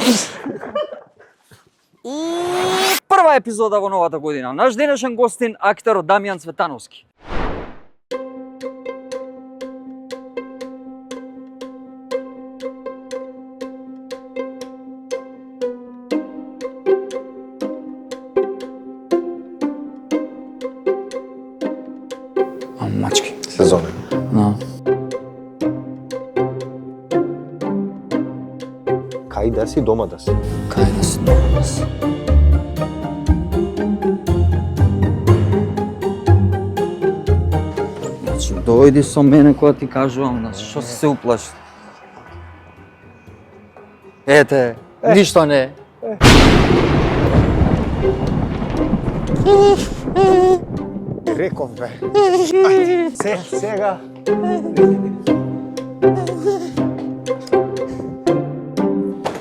И прва епизода во новата година. Наш денешен гостин актерот Дамјан Цветановски. Мачки. Сезонен. Да. Кај да си, дома да си. Кај да си, дома да си. Значи, дојди со мене кога ти кажувам, значи, што си се уплаши? Ете, ништо не. Реков бе. Сега.